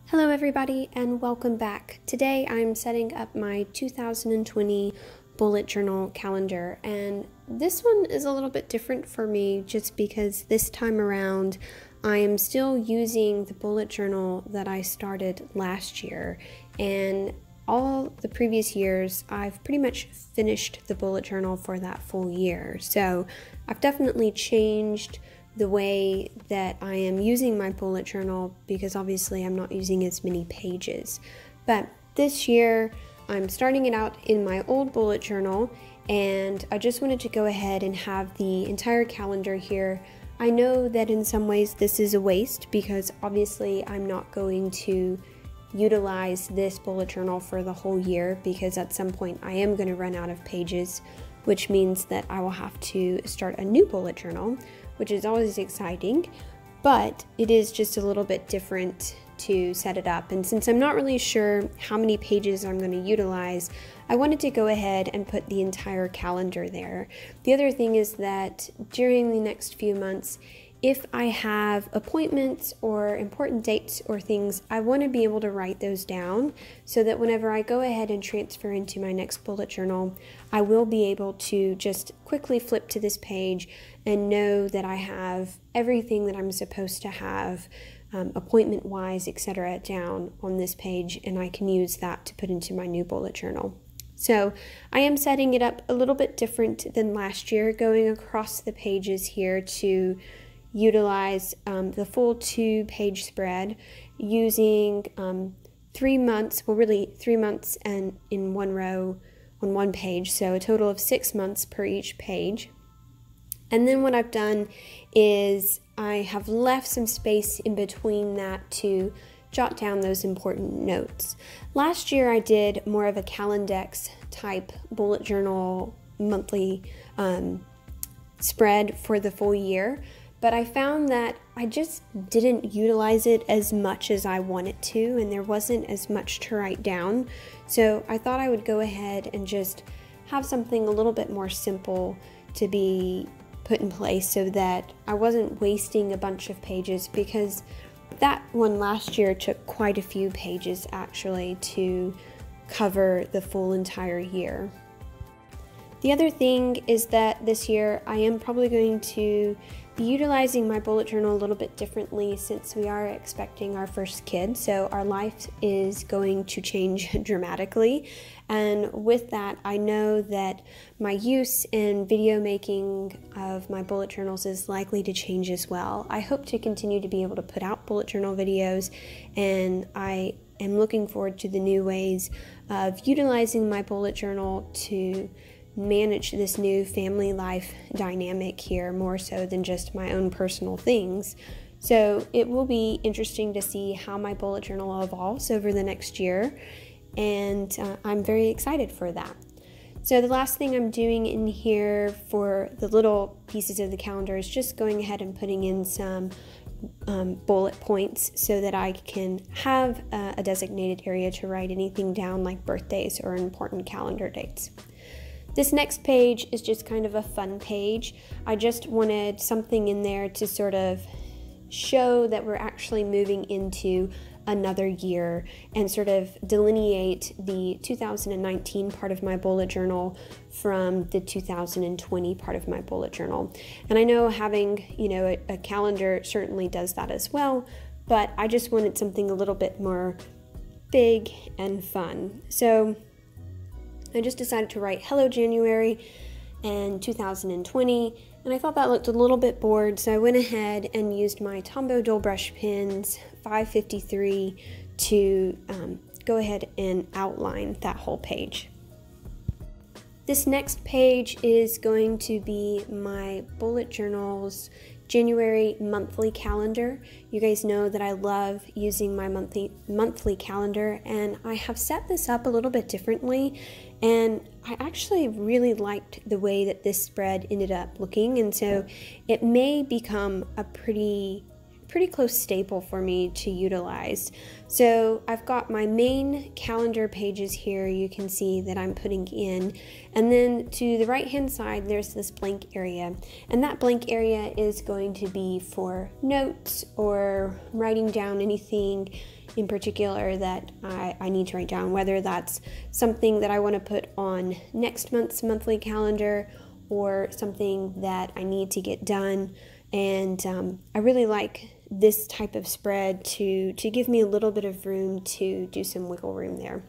Hello everybody and welcome back. Today I'm setting up my 2020 bullet journal calendar, and this one is a little bit different for me just because this time around I am still using the bullet journal that I started last year, and all the previous years I've pretty much finished the bullet journal for that full year. So I've definitely changed the way that I am using my bullet journal because obviously I'm not using as many pages. But this year I'm starting it out in my old bullet journal, and I just wanted to go ahead and have the entire calendar here. I know that in some ways this is a waste because obviously I'm not going to utilize this bullet journal for the whole year because at some point I am going to run out of pages, which means that I will have to start a new bullet journal, which is always exciting, but it is just a little bit different to set it up. And since I'm not really sure how many pages I'm going to utilize, I wanted to go ahead and put the entire calendar there. The other thing is that during the next few months, if I have appointments or important dates or things, I want to be able to write those down so that whenever I go ahead and transfer into my next bullet journal, I will be able to just quickly flip to this page and know that I have everything that I'm supposed to have, appointment-wise, etc., down on this page, and I can use that to put into my new bullet journal. So I am setting it up a little bit different than last year, going across the pages here to utilize the full 2-page spread using 3 months, well really 3 months and in one row on one page, so a total of 6 months per each page. And then what I've done is I have left some space in between that to jot down those important notes. Last year I did more of a Calendex type bullet journal monthly spread for the full year, but I found that I just didn't utilize it as much as I wanted to, and there wasn't as much to write down. So I thought I would go ahead and just have something a little bit more simple to be put in place so that I wasn't wasting a bunch of pages, because that one last year took quite a few pages actually to cover the full entire year. The other thing is that this year I am probably going to be utilizing my bullet journal a little bit differently since we are expecting our first kid. So our life is going to change dramatically. And with that, I know that my use in video making of my bullet journals is likely to change as well. I hope to continue to be able to put out bullet journal videos, and I am looking forward to the new ways of utilizing my bullet journal to manage this new family life dynamic here, more so than just my own personal things. So it will be interesting to see how my bullet journal evolves over the next year, and I'm very excited for that. So the last thing I'm doing in here for the little pieces of the calendar is just going ahead and putting in some bullet points so that I can have a designated area to write anything down like birthdays or important calendar dates. This next page is just kind of a fun page. I just wanted something in there to sort of show that we're actually moving into another year and sort of delineate the 2019 part of my bullet journal from the 2020 part of my bullet journal. And I know having, a calendar certainly does that as well, but I just wanted something a little bit more big and fun. So I just decided to write Hello January and 2020, and I thought that looked a little bit bored, so I went ahead and used my Tombow Dual Brush Pens 553 to go ahead and outline that whole page. This next page is going to be my bullet journal's January monthly calendar. You guys know that I love using my monthly calendar, and I have set this up a little bit differently, and I actually really liked the way that this spread ended up looking, and so it may become a pretty pretty close staple for me to utilize. So I've got my main calendar pages here, you can see that I'm putting in, and then to the right hand side there's this blank area, and that blank area is going to be for notes or writing down anything in particular that I need to write down, whether that's something that I want to put on next month's monthly calendar or something that I need to get done. And I really like this type of spread to give me a little bit of room to do some wiggle room there.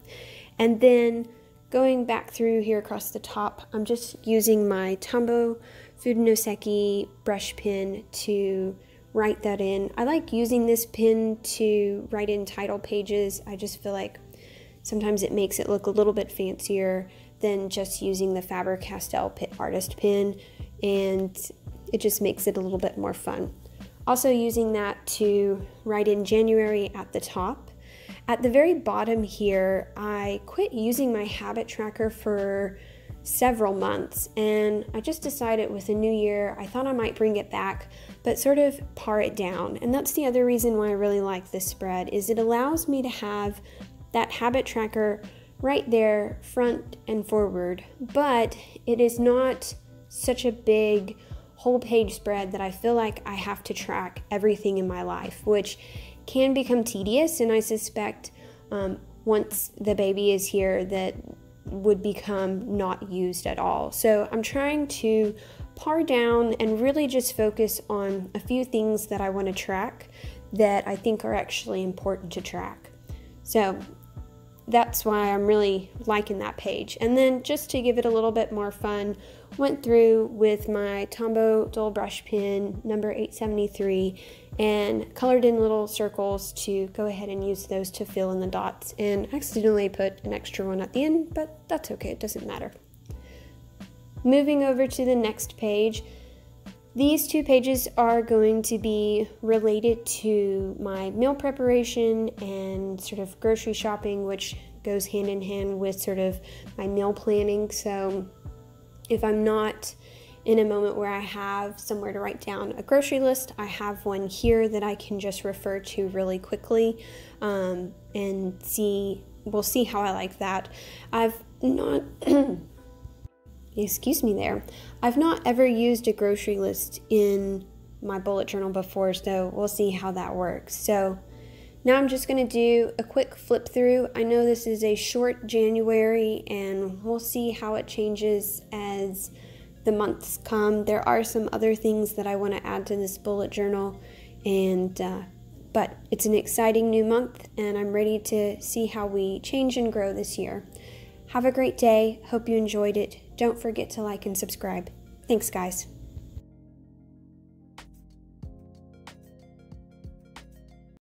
And then going back through here across the top, I'm just using my Tombow Fudonoseki brush pen to write that in. I like using this pen to write in title pages. I just feel like sometimes it makes it look a little bit fancier than just using the Faber-Castell Pitt Artist pen, and it just makes it a little bit more fun. Also using that to write in January at the top. At the very bottom here, I quit using my habit tracker for several months, and I just decided with the new year, I thought I might bring it back, but sort of pare it down. And that's the other reason why I really like this spread, is it allows me to have that habit tracker right there, front and forward, but it is not such a big whole page spread that I feel like I have to track everything in my life, which can become tedious, and I suspect once the baby is here that would become not used at all. So I'm trying to pare down and really just focus on a few things that I want to track that I think are actually important to track. So that's why I'm really liking that page. And then just to give it a little bit more fun, went through with my Tombow Dull Brush Pen number 873 and colored in little circles to go ahead and use those to fill in the dots, and accidentally put an extra one at the end, but that's okay, it doesn't matter. Moving over to the next page, these two pages are going to be related to my meal preparation and sort of grocery shopping, which goes hand in hand with sort of my meal planning. So if I'm not in a moment where I have somewhere to write down a grocery list, I have one here that I can just refer to really quickly, and we'll see how I like that. I've not excuse me there. I've not ever used a grocery list in my bullet journal before, so we'll see how that works. So now I'm just going to do a quick flip through. I know this is a short January, and we'll see how it changes as the months come. There are some other things that I want to add to this bullet journal, and but it's an exciting new month, and I'm ready to see how we change and grow this year. Have a great day. Hope you enjoyed it. Don't forget to like and subscribe. Thanks, guys.